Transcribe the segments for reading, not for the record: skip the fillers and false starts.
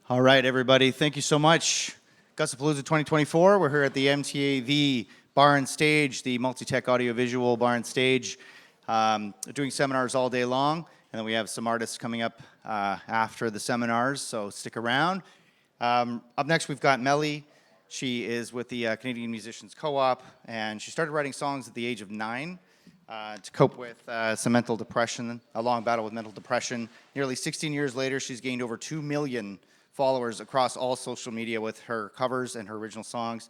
All right, everybody. Thank you so much. Gussapolooza 2024. We're here at the MTAV Bar and Stage, the multi-tech audio-visual bar and stage, doing seminars all day long. And then we have some artists coming up after the seminars, so stick around. Up next, we've got Melle. She is with the Canadian Musicians Co-op, and she started writing songs at the age of 9 to cope with some mental depression, a long battle with mental depression. Nearly 16 years later, she's gained over 2 million followers across all social media with her covers and her original songs.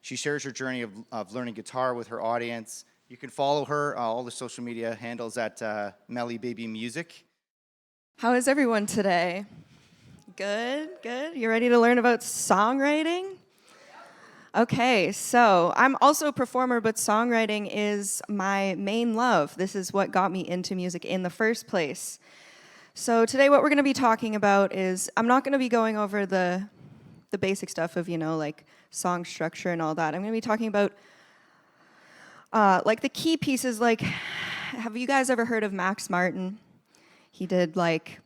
She shares her journey of learning guitar with her audience. You can follow her, all the social media handles at Melle Baby Music. How is everyone today? Good, good. You ready to learn about songwriting? Okay, so I'm also a performer, but songwriting is my main love. This is what got me into music in the first place. So today what we're going to be talking about is, I'm not going to be going over the basic stuff of, like song structure and all that. I'm going to be talking about like the key pieces, like, have you guys ever heard of Max Martin? He did like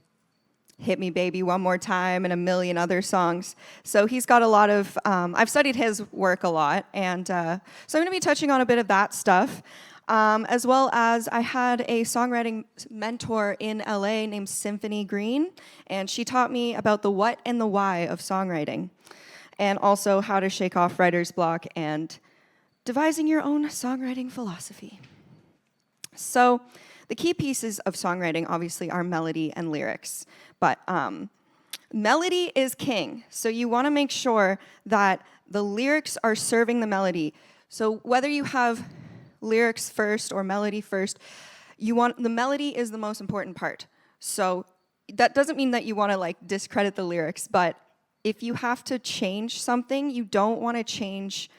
Hit Me Baby One More Time and a million other songs. So he's got a lot of, I've studied his work a lot, and so I'm going to be touching on a bit of that stuff. As well as I had a songwriting mentor in LA named Symphony Green, and she taught me about the what and the why of songwriting, and also how to shake off writer's block and devising your own songwriting philosophy. So the key pieces of songwriting obviously are melody and lyrics, but melody is king, so you want to make sure that the lyrics are serving the melody. So whether you have lyrics first or melody first, the melody is the most important part. So that doesn't mean that you want to like discredit the lyrics, but if you have to change something, you don't want to change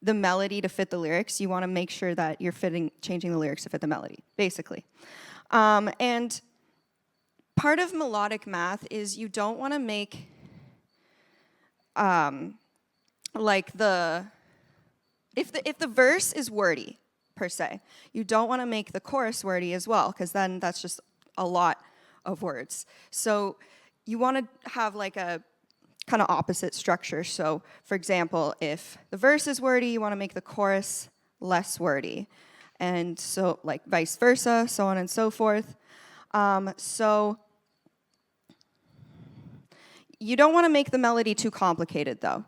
the melody to fit the lyrics. You want to make sure that you're changing the lyrics to fit the melody, basically. And part of melodic math is you don't want to make like if the verse is wordy, per se, you don't want to make the chorus wordy as well, because then that's just a lot of words. So you want to have like a kind of opposite structure. So for example, if the verse is wordy, you want to make the chorus less wordy, and so like vice versa, so on and so forth. So you don't want to make the melody too complicated though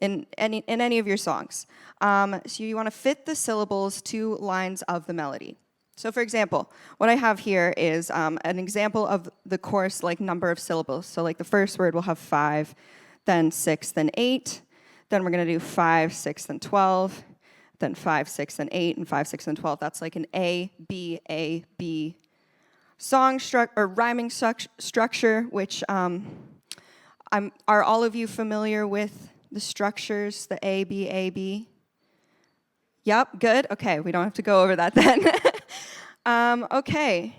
in any of your songs. So you want to fit the syllables to lines of the melody. So for example, what I have here is an example of the chorus, like number of syllables. So like the first word will have 5, then 6, then 8. Then we're going to do 5, 6, then 12. Then 5, 6, then 8, and 5, 6, then 12. That's like an A, B song or rhyming structure, which are all of you familiar with the structures, the A, B? Yep, good. Okay, we don't have to go over that then. Okay.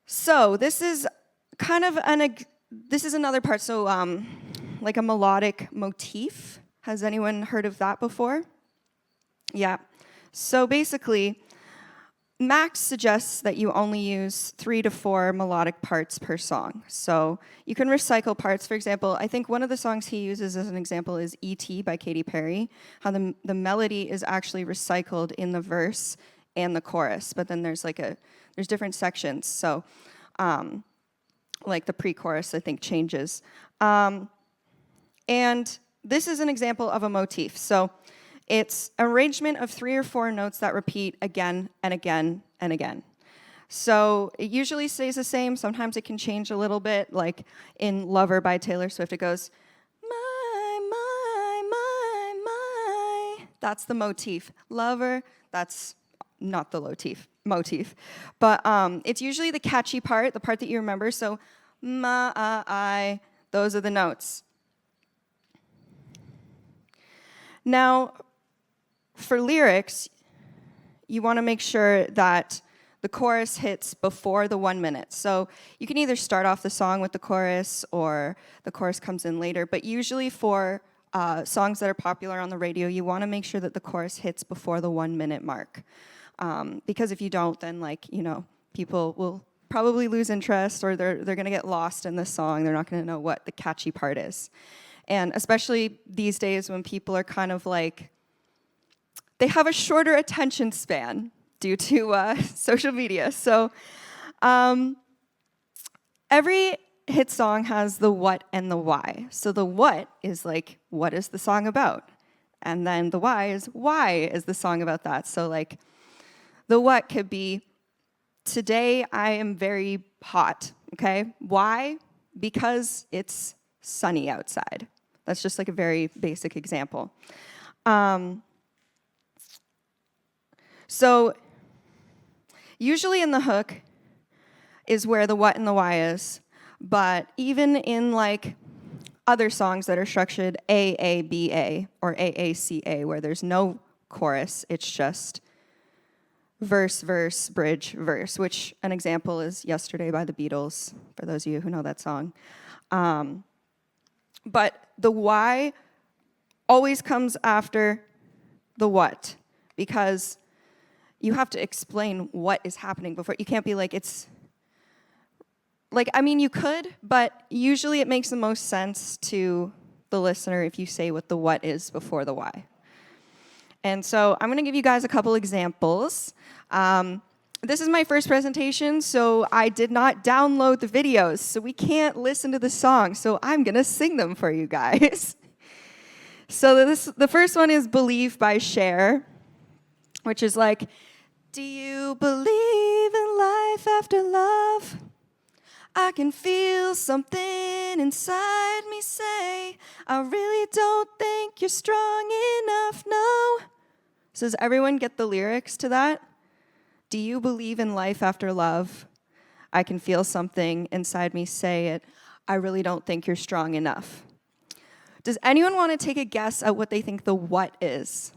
So this is kind of this is another part. So like a melodic motif. Has anyone heard of that before? Yeah. So basically, Max suggests that you only use 3 to 4 melodic parts per song. So you can recycle parts. For example, I think one of the songs he uses as an example is E.T. by Katy Perry, how the melody is actually recycled in the verse and the chorus, but then there's different sections. So like the pre-chorus, I think, changes. And this is an example of a motif. So it's arrangement of 3 or 4 notes that repeat again and again and again. So it usually stays the same. Sometimes it can change a little bit, like in Lover by Taylor Swift, it goes, my. That's the motif. Lover, that's not the motif. But it's usually the catchy part, the part that you remember. So I, those are the notes. Now, for lyrics, you want to make sure that the chorus hits before the 1 minute. So you can either start off the song with the chorus or the chorus comes in later. But usually for songs that are popular on the radio, you want to make sure that the chorus hits before the 1 minute mark. Because if you don't, then people will probably lose interest, or they're going to get lost in the song. They're not going to know what the catchy part is. And especially these days when people are kind of like, they have a shorter attention span due to social media. So every hit song has the what and the why. So the what is like, what is the song about? And then the why is the song about that? So like, the what could be, today I am very hot, okay? Why? Because it's sunny outside. That's just like a very basic example. So usually in the hook is where the what and the why is, but even in like other songs that are structured AABA or AACA, where there's no chorus, it's just verse, verse, bridge, verse, which an example is Yesterday by the Beatles, for those of you who know that song. But the why always comes after the what, because you have to explain what is happening before. You can't be like, it's, like, I mean, you could, but usually it makes the most sense to the listener if you say what the what is before the why. And so I'm going to give you guys a couple examples. This is my first presentation, so I did not download the videos, so we can't listen to the song, so I'm going to sing them for you guys. So the first one is Believe by Cher, which is like, do you believe in life after love? I can feel something inside me say, I really don't think you're strong enough, no. So does everyone get the lyrics to that? Do you believe in life after love? I can feel something inside me say it, I really don't think you're strong enough. Does anyone want to take a guess at what they think the what is?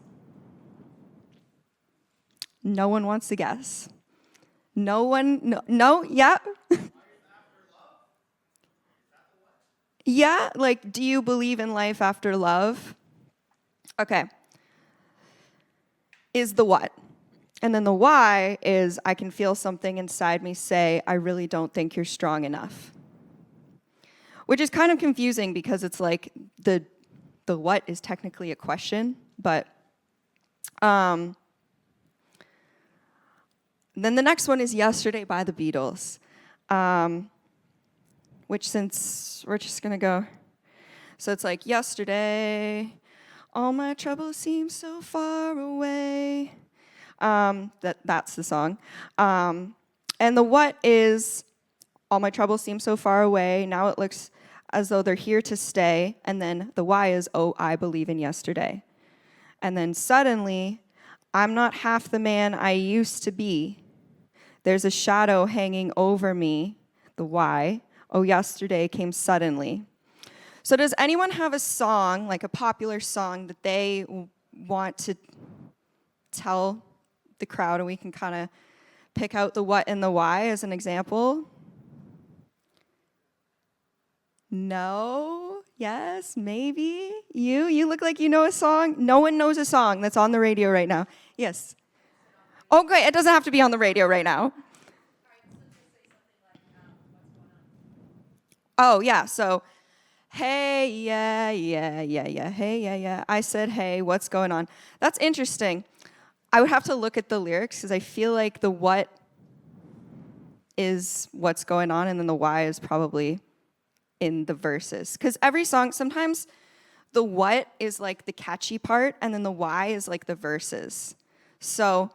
No one wants to guess. No one, no, yeah. Yeah, like, do you believe in life after love? Okay. Is the what. And then the why is, I can feel something inside me say, I really don't think you're strong enough. Which is kind of confusing because it's like, the what is technically a question, but then the next one is Yesterday by the Beatles. Which, since we're just going to go, so it's like, yesterday, all my troubles seem so far away. That's the song. And the what is, all my troubles seem so far away. Now it looks as though they're here to stay. And then the why is, oh, I believe in yesterday. And then suddenly, I'm not half the man I used to be. There's a shadow hanging over me. The why. Oh, yesterday came suddenly. So does anyone have a song, like a popular song, that they want to tell the crowd, and we can kind of pick out the what and the why as an example? No? Yes? Maybe? You look like you know a song. No one knows a song that's on the radio right now. Yes? Oh, great. It doesn't have to be on the radio right now. Oh, yeah, so, hey, yeah, hey, yeah. I said, hey, what's going on? That's interesting. I would have to look at the lyrics because I feel like the what is what's going on, and then the why is probably in the verses. Because every song, sometimes the what is like the catchy part, and then the why is like the verses. So,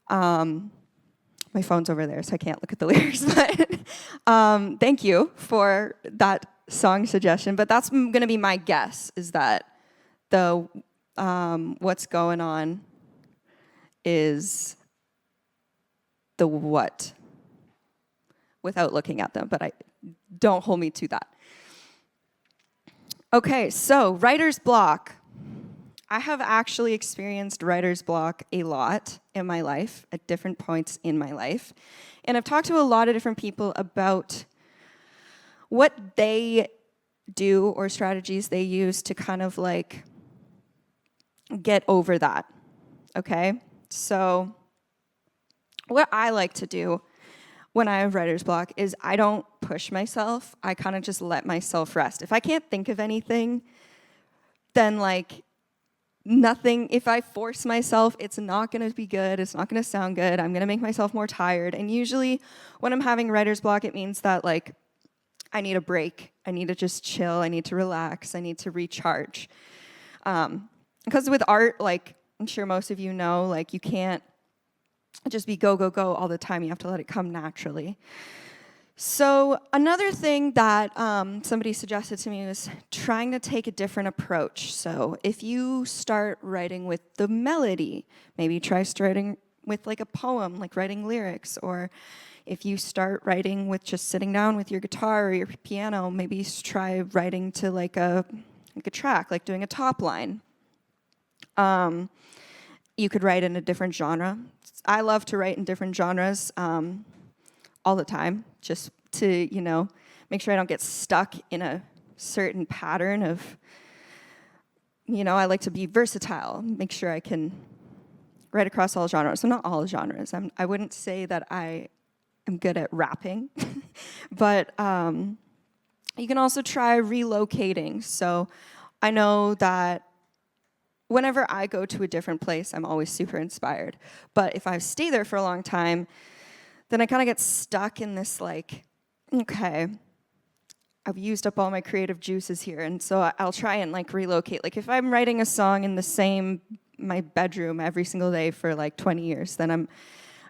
my phone's over there, so I can't look at the lyrics, but thank you for that song suggestion. But that's going to be my guess, is that the what's going on is the what, without looking at them, but don't hold me to that. Okay, so writer's block. I have actually experienced writer's block a lot in my life, at different points in my life. And I've talked to a lot of different people about what they do or strategies they use to kind of like get over that, okay? So what I like to do when I have writer's block is I don't push myself. I kind of just let myself rest. If I can't think of anything, then like nothing, if I force myself, it's not going to be good. It's not going to sound good. I'm going to make myself more tired. And usually when I'm having writer's block, it means that like I need a break. I need to just chill. I need to relax. I need to recharge. Because with art, like I'm sure most of you know, like you can't just be go, go, go all the time. You have to let it come naturally. So another thing that somebody suggested to me was trying to take a different approach. So if you start writing with the melody, maybe try starting with like a poem, like writing lyrics. Or if you start writing with just sitting down with your guitar or your piano, maybe try writing to like a track, like doing a top line. You could write in a different genre. I love to write in different genres all the time, just to, you know, make sure I don't get stuck in a certain pattern of, you know, I like to be versatile, make sure I can write across all genres. So not all genres. I wouldn't say that I am good at rapping, but you can also try relocating. So I know that whenever I go to a different place, I'm always super inspired. But if I stay there for a long time, then I kind of get stuck in this like, okay, I've used up all my creative juices here, and so I'll try and like relocate. Like if I'm writing a song in my bedroom every single day for like 20 years, then I'm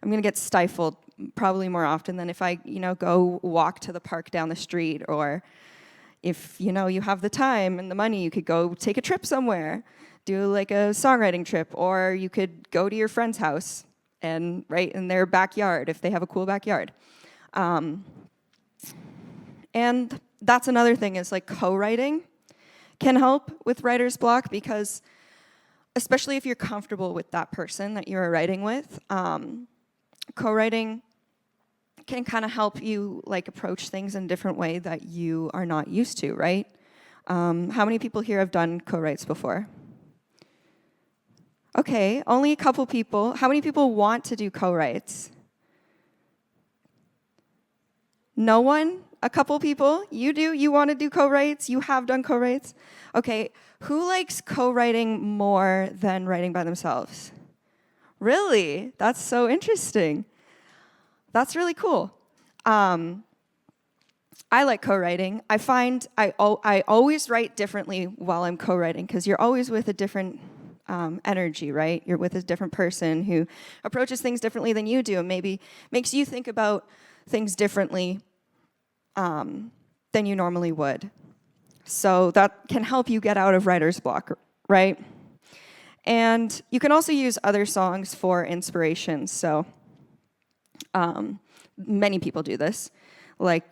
gonna get stifled probably more often than if I, you know, go walk to the park down the street, or if, you know, you have the time and the money, you could go take a trip somewhere, do like a songwriting trip, or you could go to your friend's house and write in their backyard if they have a cool backyard. And that's another thing is like co-writing can help with writer's block, because especially if you're comfortable with that person that you're writing with, co-writing can kind of help you like approach things in a different way that you are not used to, right? How many people here have done co-writes before? Okay, only a couple people. How many people want to do co-writes? No one? A couple people? You do? You want to do co-writes? You have done co-writes? Okay, who likes co-writing more than writing by themselves? Really? That's so interesting. That's really cool. I like co-writing. I find I always write differently while I'm co-writing, because you're always with a different energy, right? You're with a different person who approaches things differently than you do, and maybe makes you think about things differently than you normally would. So that can help you get out of writer's block, right? And you can also use other songs for inspiration. So many people do this, like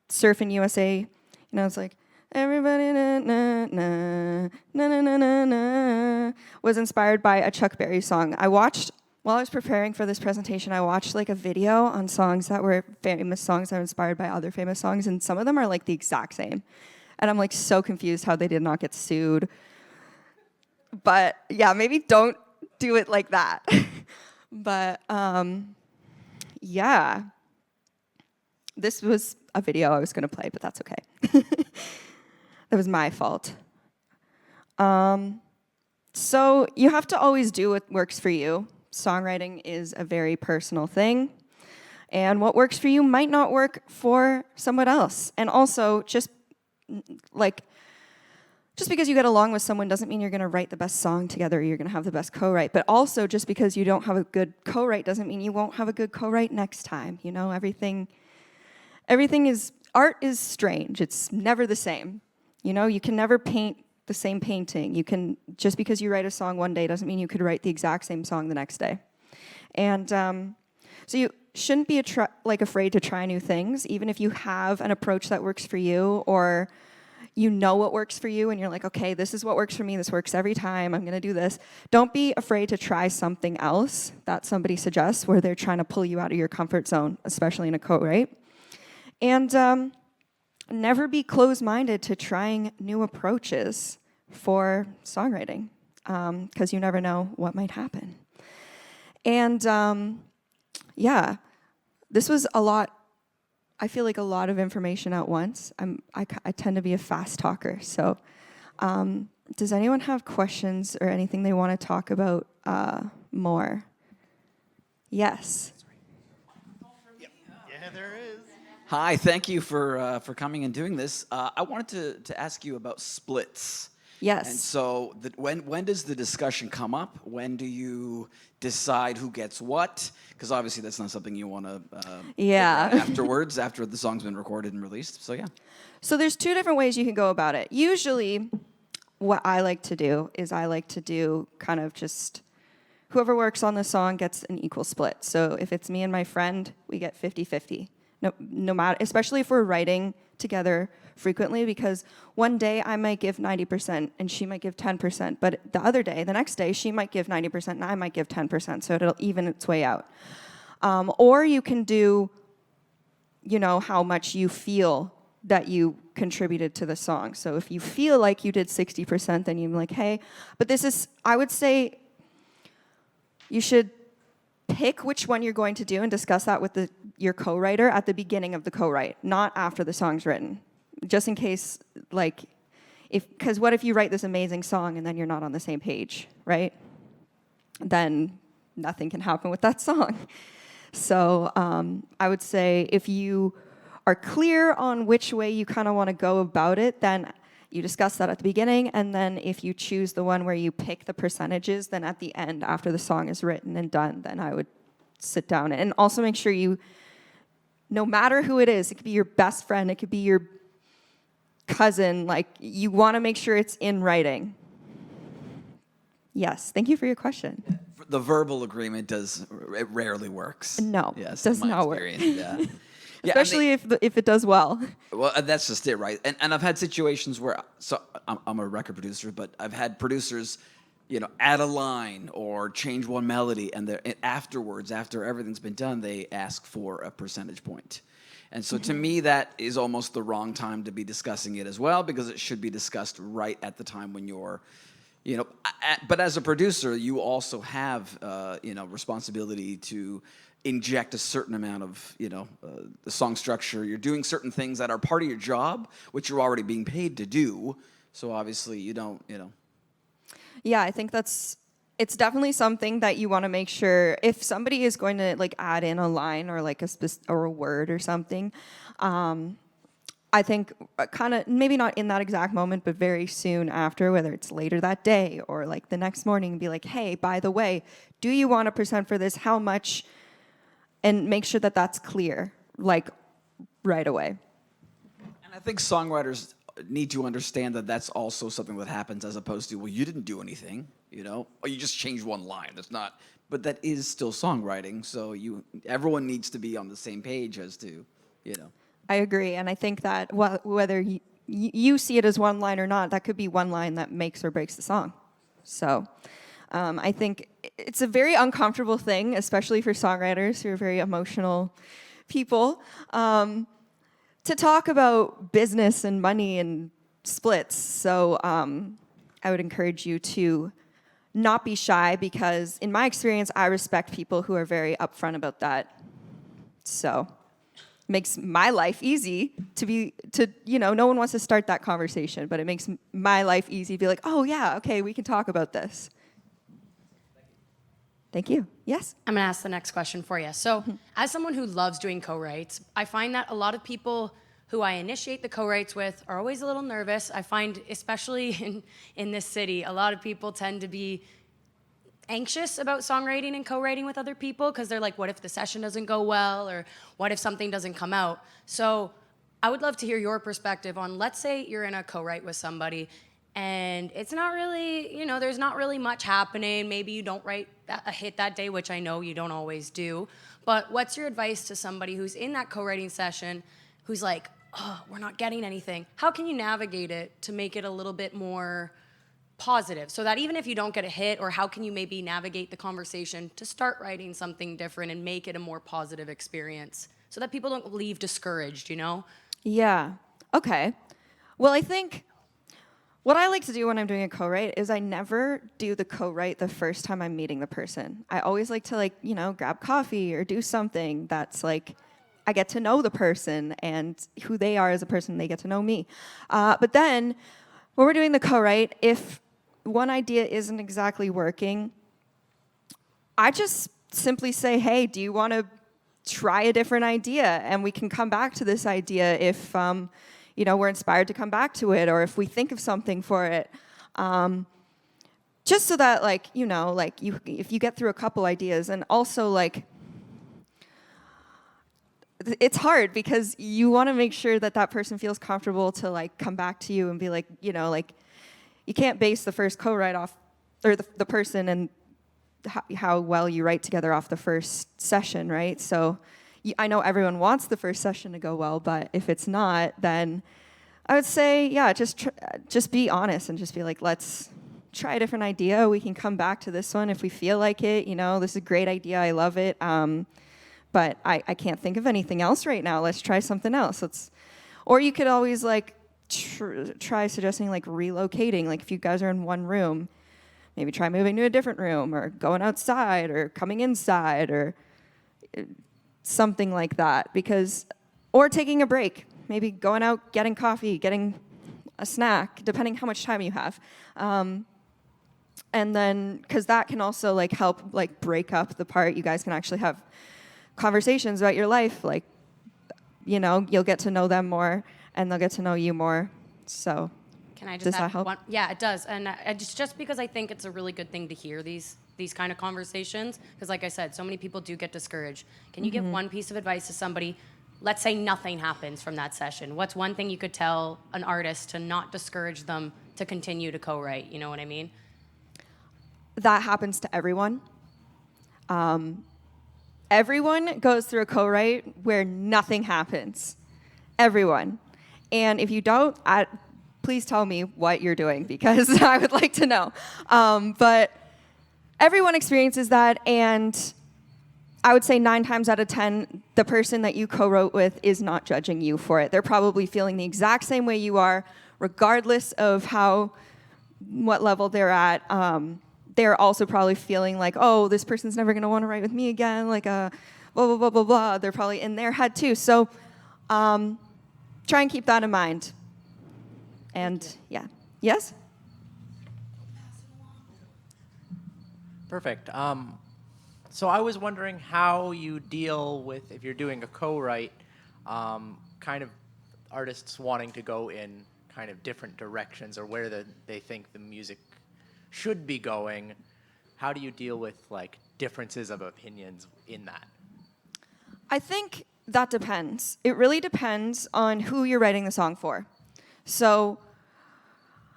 Surfing USA. You know, it's like everybody na na na na na na na was inspired by a Chuck Berry song. I watched while I was preparing for this presentation. I watched like a video on songs that were famous songs that were inspired by other famous songs, and some of them are like the exact same. And I'm like so confused how they did not get sued. But yeah, maybe don't do it like that. But yeah, this was a video I was going to play, but that's okay. That was my fault. So you have to always do what works for you. Songwriting is a very personal thing, and what works for you might not work for someone else. And also, just because you get along with someone doesn't mean you're going to write the best song together, or you're going to have the best co-write. But also, just because you don't have a good co-write doesn't mean you won't have a good co-write next time. You know, everything is, art is strange. It's never the same. You know, you can never paint the same painting. You can, just because you write a song one day doesn't mean you could write the exact same song the next day. And so you shouldn't be afraid to try new things, even if you have an approach that works for you, or you know what works for you and you're like, okay, this is what works for me, this works every time, I'm gonna do this. Don't be afraid to try something else that somebody suggests where they're trying to pull you out of your comfort zone, especially in a co-write. And never be closed-minded to trying new approaches for songwriting, because you never know what might happen. And yeah, this was a lot. I feel like a lot of information at once. I tend to be a fast talker. So, does anyone have questions or anything they want to talk about more? Yes. Yeah, there is. Hi, thank you for coming and doing this. I wanted to ask you about splits. Yes. And so, when does the discussion come up? When do you decide who gets what? Because obviously that's not something you want to Yeah. afterwards, after the song's been recorded and released. So yeah. So there's two different ways you can go about it. Usually, what I like to do is I like to do kind of just whoever works on the song gets an equal split. So if it's me and my friend, we get 50-50. No matter, especially if we're writing together frequently, because one day I might give 90% and she might give 10%, but the next day, she might give 90% and I might give 10%, so it'll even its way out. Or you can do, how much you feel that you contributed to the song. So if you feel like you did 60%, then you're like, hey, but I would say you should pick which one you're going to do and discuss that with your co-writer at the beginning of the co-write, not after the song's written. Just in case, because what if you write this amazing song and then you're not on the same page, right? Then nothing can happen with that song. So I would say if you are clear on which way you kind of want to go about it, then you discuss that at the beginning, and then if you choose the one where you pick the percentages, then at the end, after the song is written and done, then I would sit down. And also make sure no matter who it is, it could be your best friend, it could be your cousin, you want to make sure it's in writing. Yes, thank you for your question. The verbal agreement it rarely works. No, yes, does in my not work. experience, Yeah. Yeah, Especially if it does well. Well, that's just it, right? And I've had situations where, so I'm a record producer, but I've had producers, add a line or change one melody, and afterwards, after everything's been done, they ask for a percentage point. And so to me, that is almost the wrong time to be discussing it as well, because it should be discussed right at the time when you're, but as a producer, you also have, responsibility to inject a certain amount of, the song structure. You're doing certain things that are part of your job, which you're already being paid to do. So obviously you don't, Yeah, I think it's definitely something that you want to make sure if somebody is going to add in a line or or a word or something. I think kind of maybe not in that exact moment, but very soon after, whether it's later that day or the next morning, be like, hey, by the way, do you want a percent for this? How much? And make sure that that's clear, right away. And I think songwriters need to understand that that's also something that happens, as opposed to, well, you didn't do anything, or you just changed one line. That's not, but that is still songwriting. So everyone needs to be on the same page as to, I agree, and I think that whether you see it as one line or not, that could be one line that makes or breaks the song. So I think it's a very uncomfortable thing, especially for songwriters who are very emotional people, to talk about business and money and splits. So I would encourage you to not be shy, because in my experience, I respect people who are very upfront about that. So makes my life easy no one wants to start that conversation, but it makes my life easy to be like, oh yeah, okay, we can talk about this. Thank you. Yes? I'm going to ask the next question for you. So, as someone who loves doing co-writes, I find that a lot of people who I initiate the co-writes with are always a little nervous. I find, especially in this city, a lot of people tend to be anxious about songwriting and co-writing with other people, because they're like, what if the session doesn't go well, or what if something doesn't come out? So I would love to hear your perspective on, let's say you're in a co-write with somebody and it's not really, there's not really much happening. Maybe you don't write a hit that day, which I know you don't always do. But what's your advice to somebody who's in that co-writing session who's like, oh, we're not getting anything? How can you navigate it to make it a little bit more positive, so that even if you don't get a hit, or how can you maybe navigate the conversation to start writing something different and make it a more positive experience, so that people don't leave discouraged, Yeah. Okay. Well, I think What I like to do when I'm doing a co-write is I never do the co-write the first time I'm meeting the person. I always like to grab coffee or do something that's like I get to know the person and who they are as a person, they get to know me. But then when we're doing the co-write, if one idea isn't exactly working, I just simply say, hey, do you want to try a different idea? And we can come back to this idea if we're inspired to come back to it, or if we think of something for it. Just so that, if you get through a couple ideas, and also, it's hard because you want to make sure that that person feels comfortable to, come back to you and be you can't base the first co-write off, or the person and how well you write together off the first session, right? So I know everyone wants the first session to go well, but if it's not, then I would say, yeah, just be honest and just be like, let's try a different idea. We can come back to this one if we feel like it. This is a great idea. I love it. But I can't think of anything else right now. Let's try something else. Or you could always try suggesting relocating. Like if you guys are in one room, maybe try moving to a different room, or going outside, or coming inside, or something like that. Or taking a break, maybe going out, getting coffee, getting a snack, depending how much time you have. And then, because that can also help break up the part. You guys can actually have conversations about your life. You'll get to know them more, and they'll get to know you more. So. Can I just Does add that help? one? Yeah, it does. And it's just because I think it's a really good thing to hear these kind of conversations. Because like I said, so many people do get discouraged. Can you give one piece of advice to somebody? Let's say nothing happens from that session. What's one thing you could tell an artist to not discourage them to continue to co-write? You know what I mean? That happens to everyone. Everyone goes through a co-write where nothing happens. Everyone. And if you don't, please tell me what you're doing, because I would like to know. But everyone experiences that, and I would say 9 times out of 10, the person that you co-wrote with is not judging you for it. They're probably feeling the exact same way you are, regardless of what level they're at. They're also probably feeling like, oh, this person's never going to want to write with me again, blah, blah, blah, blah, blah. They're probably in their head too. So try and keep that in mind. And yeah. Yes? Perfect. So I was wondering how you deal with, if you're doing a co-write, kind of artists wanting to go in kind of different directions, or where they think the music should be going. How do you deal with differences of opinions in that? I think that depends. It really depends on who you're writing the song for. So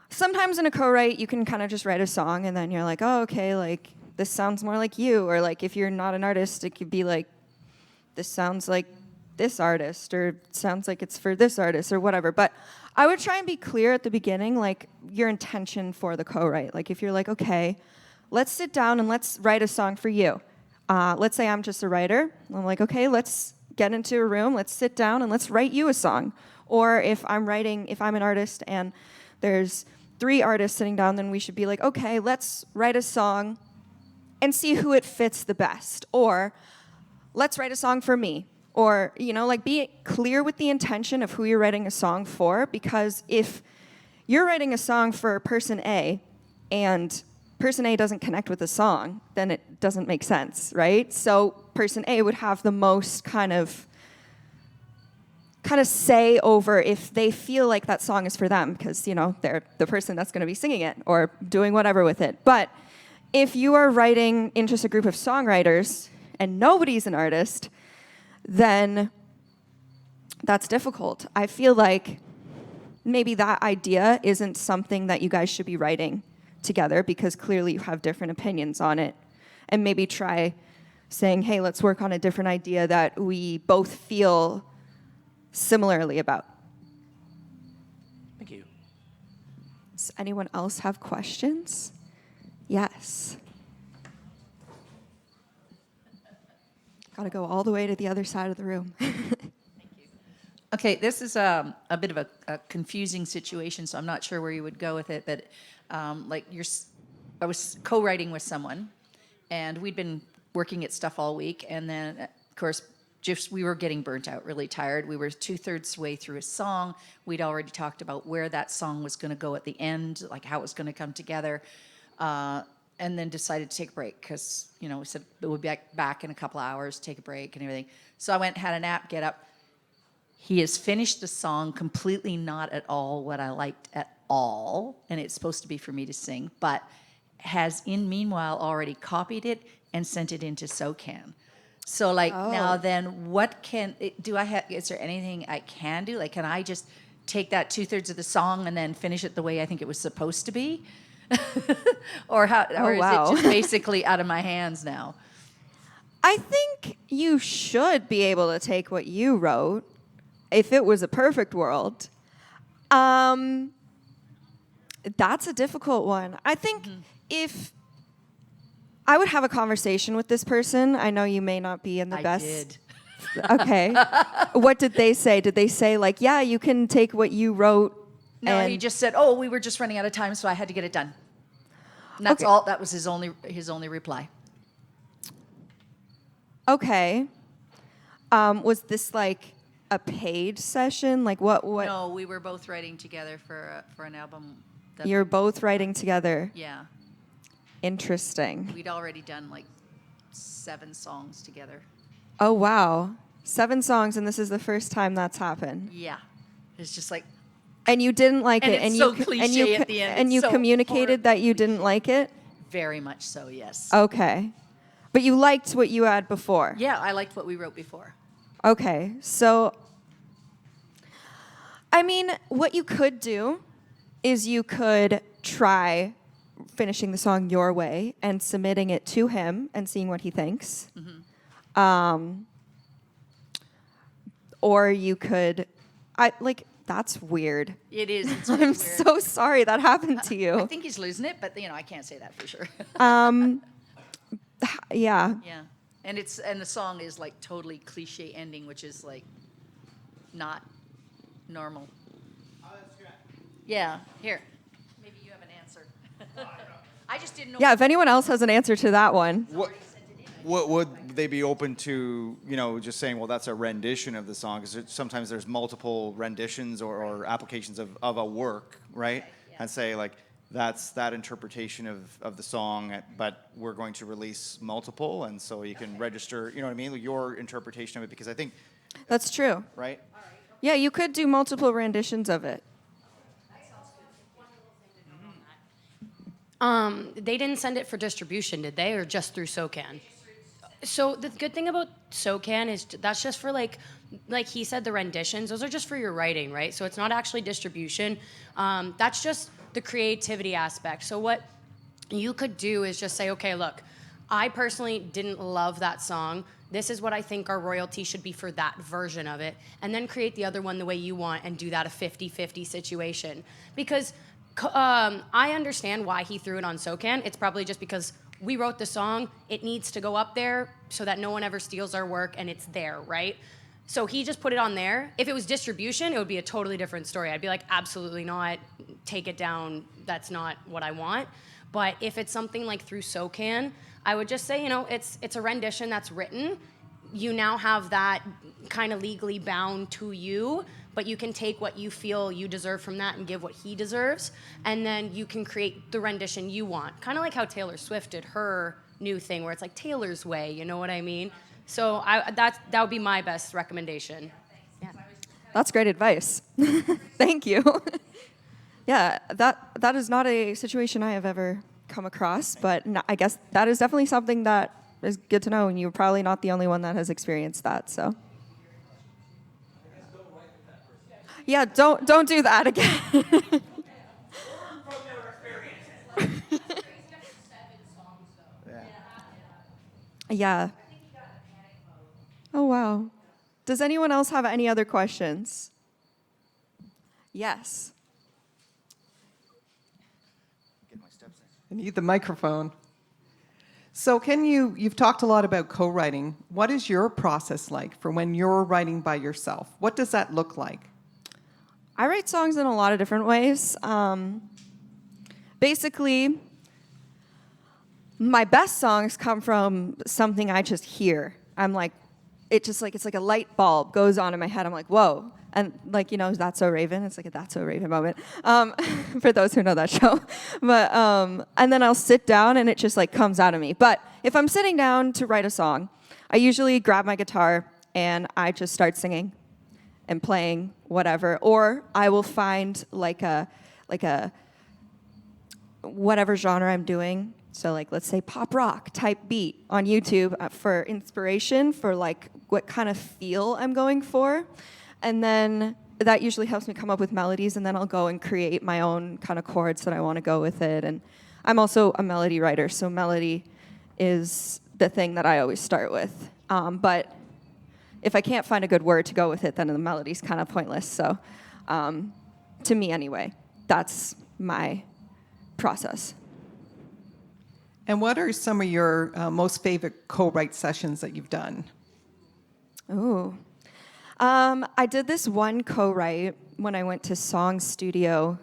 sometimes in a co-write, you can kind of just write a song and then you're like, oh, okay, this sounds more like you. Or if you're not an artist, it could be this sounds like this artist, or sounds like it's for this artist, or whatever. But I would try and be clear at the beginning, your intention for the co-write. If you're okay, let's sit down and let's write a song for you. Let's say I'm just a writer. I'm okay, let's get into a room, let's sit down and let's write you a song. Or if I'm an artist and there's 3 artists sitting down, then we should be okay, let's write a song and see who it fits the best. Or let's write a song for me. Or, be clear with the intention of who you're writing a song for, because if you're writing a song for person A and person A doesn't connect with the song, then it doesn't make sense, right? So person A would have the most kind of say over if they feel like that song is for them, because, they're the person that's going to be singing it or doing whatever with it. But if you are writing in just a group of songwriters and nobody's an artist, then that's difficult. I feel like maybe that idea isn't something that you guys should be writing together, because clearly you have different opinions on it. And maybe try saying, hey, let's work on a different idea that we both feel similarly about. Thank you. Does anyone else have questions? Yes. Got to go all the way to the other side of the room. Okay, this is a bit of a confusing situation, so I'm not sure where you would go with it. But I was co-writing with someone, and we'd been working at stuff all week, and then of course, just we were getting burnt out, really tired. We were 2/3 way through a song. We'd already talked about where that song was going to go at the end, like how it was going to come together, and then decided to take a break because we said we'll be back in a couple of hours, take a break and everything. So I went, had a nap, get up. He has finished the song completely not at all what I liked at all, and it's supposed to be for me to sing, but has meanwhile already copied it and sent it into SOCAN. So now then what is there anything I can do? Like, can I just take that 2/3 of the song and then finish it the way I think it was supposed to be? Or is it just basically out of my hands now? I think you should be able to take what you wrote if it was a perfect world. That's a difficult one. I think if I would have a conversation with this person, I know you may not be in the I best. did. Okay. What did they say? Did they say like, yeah, you can take what you wrote? No, and he just said, "Oh, we were just running out of time, so I had to get it done." And that's Okay. all. That was his only reply. Okay. Was this like a paid session? Like what? No, we were both writing together for an album. You're both writing together. Yeah, Interesting. we'd already done like 7 songs together. Oh wow. 7 songs, and this is the first time that's happened. Yeah, it's just like, And you didn't like And it, it's so cliche at the end. and It's you so communicated that you didn't like it. very much so. Yes. Okay, but you liked what you had before. Yeah, I liked what we wrote before. Okay, so I mean, what you could do is you could try finishing the song your way and submitting it to him and seeing what he thinks. Or you could, that's weird. It is. It's really I'm weird. so sorry that happened to I you. think he's losing it, but I can't say that for sure. Yeah. Yeah, and the song is like totally cliche ending, which is like not normal. Yeah, here. Maybe you have an answer. I just didn't know. Yeah, if anyone else has an answer to that one. What would they be open to, just saying, well, that's a rendition of the song? Because sometimes there's multiple renditions or applications of a work, right? yeah. And say, like, that's that interpretation of the song, but we're going to release multiple, and so you can register, you know what I mean? Your interpretation of it, because I think, That's true. right? Yeah, you could do multiple renditions of it. They didn't send it for distribution, did they, or just through SOCAN? So the good thing about SOCAN is that's just for like he said, the renditions. Those are just for your writing, right? So it's not actually distribution. That's just the creativity aspect. So what you could do is just say, okay, look, I personally didn't love that song. This is what I think our royalty should be for that version of it, and then create the other one the way you want and do that a 50-50 situation. Because I understand why he threw it on SOCAN. It's probably just because we wrote the song. It needs to go up there so that no one ever steals our work, and it's there, right? So he just put it on there. If it was distribution, it would be a totally different story. I'd be like, absolutely not. Take it down. That's not what I want. But if it's something like through SOCAN, I would just say, it's a rendition that's written. You now have that kind of legally bound to you, but you can take what you feel you deserve from that and give what he deserves, and then you can create the rendition you want. Kind of like how Taylor Swift did her new thing, where it's like Taylor's way, you know what I mean? So that would be my best recommendation. Yeah. That's great advice. Thank you. Yeah, that is not a situation I have ever come across, but I guess that is definitely something that is good to know, and you're probably not the only one that has experienced that. So, yeah, don't do that again. Yeah. Oh wow. Does anyone else have any other questions? Yes. Get my steps in. I need the microphone. So you've talked a lot about co-writing. What is your process like for when you're writing by yourself? What does that look like? I write songs in a lot of different ways. Basically, my best songs come from something I just hear. I'm like, it's like a light bulb goes on in my head. I'm like, whoa. And like, That's So Raven. It's like a That's So Raven moment. For those who know that show. But, and then I'll sit down and it just like comes out of me. But if I'm sitting down to write a song, I usually grab my guitar and I just start singing and playing whatever. Or I will find like a whatever genre I'm doing. So like, let's say pop rock type beat on YouTube for inspiration for like what kind of feel I'm going for. And then that usually helps me come up with melodies, and then I'll go and create my own kind of chords that I want to go with it. And I'm also a melody writer, so melody is the thing that I always start with. But if I can't find a good word to go with it, then the melody's kind of pointless. So to me anyway, that's my process. And what are some of your most favorite co-write sessions that you've done? Ooh. I did this one co-write when I went to Song Studio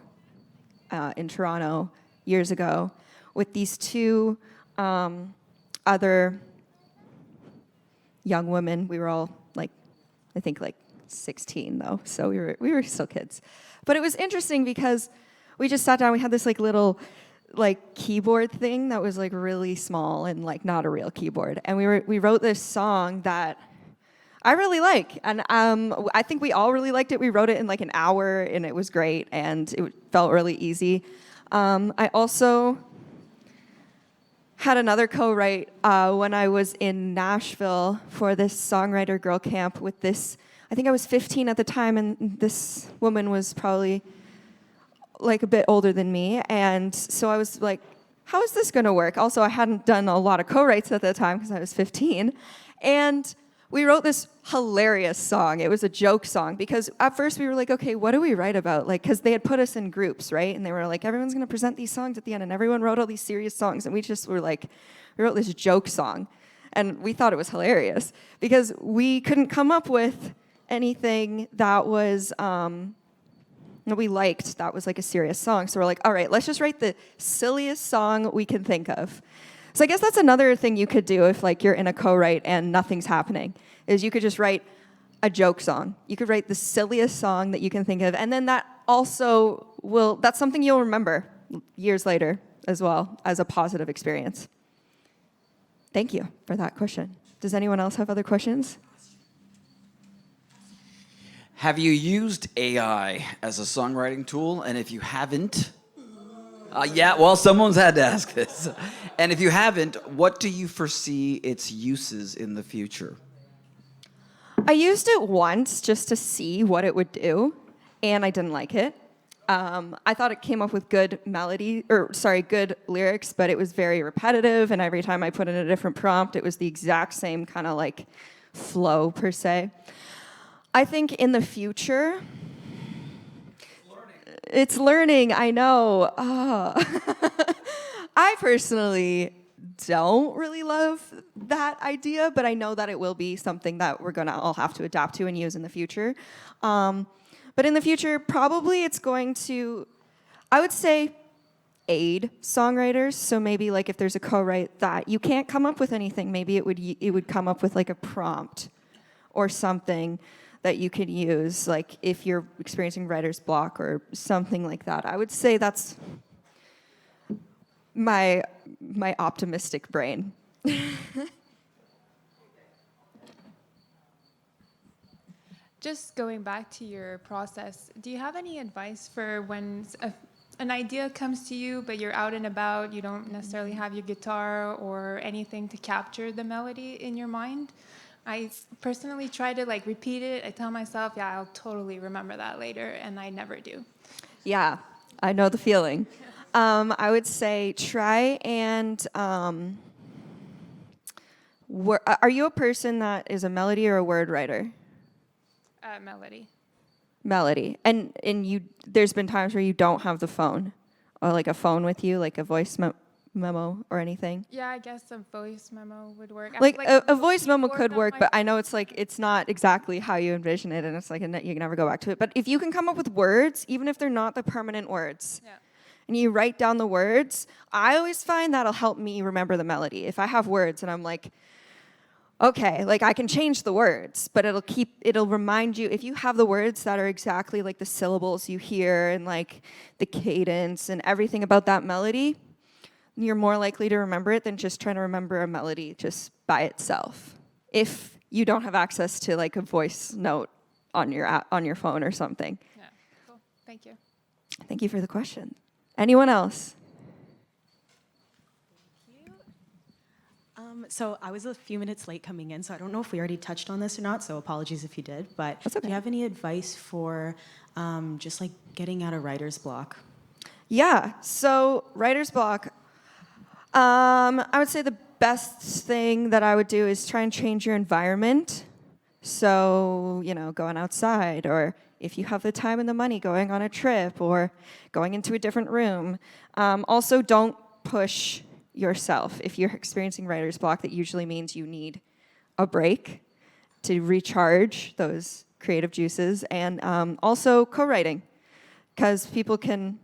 in Toronto years ago with these two other young women. We were all I think 16 though, so we were still kids. But it was interesting because we just sat down. We had this little keyboard thing that was really small and not a real keyboard, and we wrote this song that I really like, and I think we all really liked it. We wrote it in an hour, and it was great, and it felt really easy. I also had another co-write when I was in Nashville for this songwriter girl camp with this. I think I was 15 at the time, and this woman was probably a bit older than me, and so I was like, how is this going to work? Also, I hadn't done a lot of co-writes at the time because I was 15, and we wrote this hilarious song. It was a joke song because at first we were like, okay, what do we write about? Because they had put us in groups, right? And they were like, everyone's going to present these songs at the end, and everyone wrote all these serious songs, and we just were we wrote this joke song, and we thought it was hilarious because we couldn't come up with anything that was that we liked that was a serious song. So we're like, all right, let's just write the silliest song we can think of. So I guess that's another thing you could do if you're in a co-write and nothing's happening, is you could just write a joke song. You could write the silliest song that you can think of, and then that also that's something you'll remember years later as well as a positive experience. Thank you for that question. Does anyone else have other questions? Have you used AI as a songwriting tool? And if you haven't, someone's had to ask this. And if you haven't, what do you foresee its uses in the future? I used it once just to see what it would do, and I didn't like it. I thought it came up with good good lyrics, but it was very repetitive, and every time I put in a different prompt, it was the exact same kind of flow per se. I think in the future, it's learning, I know. I personally don't really love that idea, but I know that it will be something that we're going to all have to adapt to and use in the future. But in the future, probably it's going to, I would say, aid songwriters. So maybe if there's a co-write that you can't come up with anything, maybe it would come up with a prompt or something that you could use, if you're experiencing writer's block or something like that. I would say that's my optimistic brain. Just going back to your process, do you have any advice for when an idea comes to you, but you're out and about, you don't necessarily have your guitar or anything to capture the melody in your mind? I personally try to repeat it. I tell myself, I'll totally remember that later, and I never do. Yeah, I know the feeling. I would say try and are you a person that is a melody or a word writer? Melody. Melody. And you there's been times where you don't have the phone or a phone with you, a voice memo or anything? Yeah, I guess a voice memo would work. Like a most voice memo keyboard could on work, my but I phone. know it's not exactly how you envision it, and it's like you can never go back to it. But if you can come up with words, even if they're not the permanent words, Yeah. and you write down the words, I always find that'll help me remember the melody. If I have words and I'm like, okay, like I can change the words, but it'll remind you, if you have the words that are exactly like the syllables you hear and like the cadence and everything about that melody, you're more likely to remember it than just trying to remember a melody just by itself. If you don't have access to like a voice note on your phone or something. Yeah. Cool. Thank you. Thank you for the question. Anyone else? So I was a few minutes late coming in, so I don't know if we already touched on this or not, so apologies if you did. But That's okay. do you have any advice for just like getting out of writer's block? Yeah, so writer's block. I would say the best thing that I would do is try and change your environment. So, going outside, or if you have the time and the money, going on a trip or going into a different room. Also, don't push yourself. If you're experiencing writer's block, that usually means you need a break to recharge those creative juices. And also co-writing, because people can,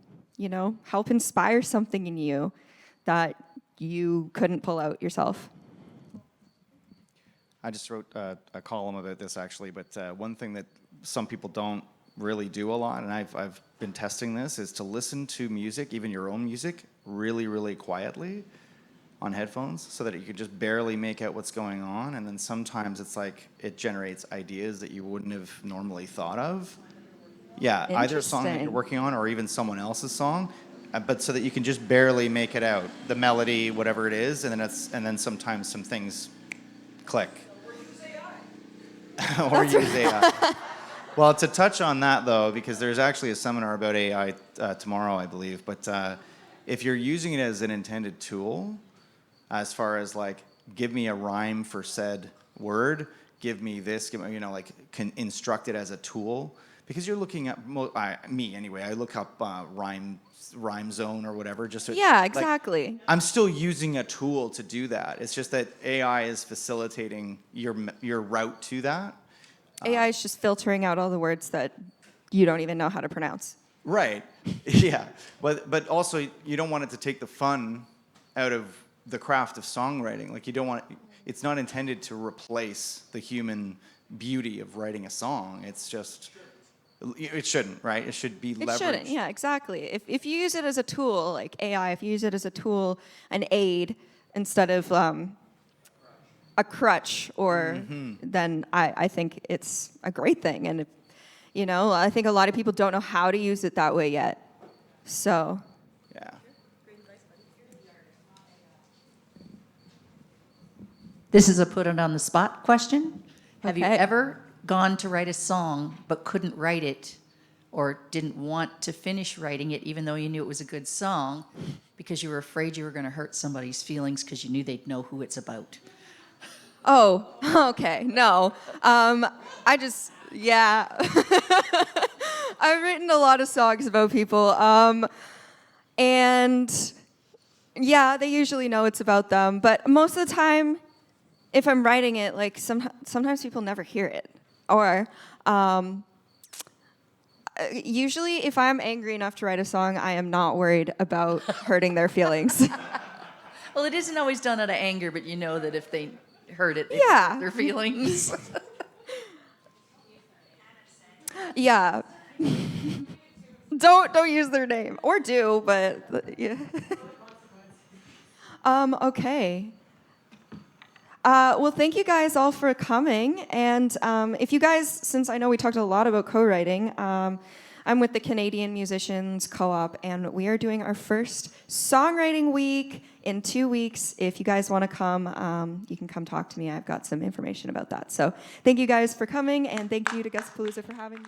help inspire something in you that you couldn't pull out yourself. I just wrote a column about this actually, but one thing that some people don't really do a lot, and I've been testing this, is to listen to music, even your own music, really, really quietly on headphones, so that you can just barely make out what's going on, and then sometimes it's like it generates ideas that you wouldn't have normally thought of. Yeah, either a song that you're Interesting. working on or even someone else's song, but so that you can just barely make it out, the melody, whatever it is, and then sometimes some things click. Or use AI. Well, to touch on that though, because there's actually a seminar about AI tomorrow, I believe. But if you're using it as an intended tool, as far as like, give me a rhyme for said word, give me this, can instruct it as a tool, because you're looking at me anyway. I look up rhyme zone or whatever, just so, Yeah, exactly. I'm still using a tool to do that. It's just that AI is facilitating your route to that. AI is just filtering out all the words that you don't even know how to pronounce. Right. Yeah. But also you don't want it to take the fun out of the craft of songwriting. Like it's not intended to replace the human beauty of writing a song. It's just, it shouldn't, right? It should be leveraged. It shouldn't, yeah, exactly. If you use it as a tool, like AI, if you use it as a tool, an aid, instead of a crutch, or then I think it's a great thing. And, I think a lot of people don't know how to use it that way yet. So, Yeah. This is a put it on the spot question. Have you Okay. ever gone to write a song but couldn't write it, or didn't want to finish writing it even though you knew it was a good song because you were afraid you were going to hurt somebody's feelings because you knew they'd know who it's about? oh, okay, no. Yeah. I've written a lot of songs about people. And yeah, they usually know it's about them. But most of the time, if I'm writing it, like sometimes people never hear it. Or usually if I'm angry enough to write a song, I am not worried about hurting their feelings. Well, it isn't always done out of anger, but you know that if they heard it, they Yeah. hurt their feelings. Yeah. Don't use their name, or do, but yeah. Okay. Well, thank you guys all for coming. And if you guys, since I know we talked a lot about co-writing, I'm with the Canadian Musicians Co-op, and we are doing our first songwriting week in 2 weeks. If you guys want to come, you can come talk to me. I've got some information about that. So thank you guys for coming, and thank you to Gussapolooza for having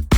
me.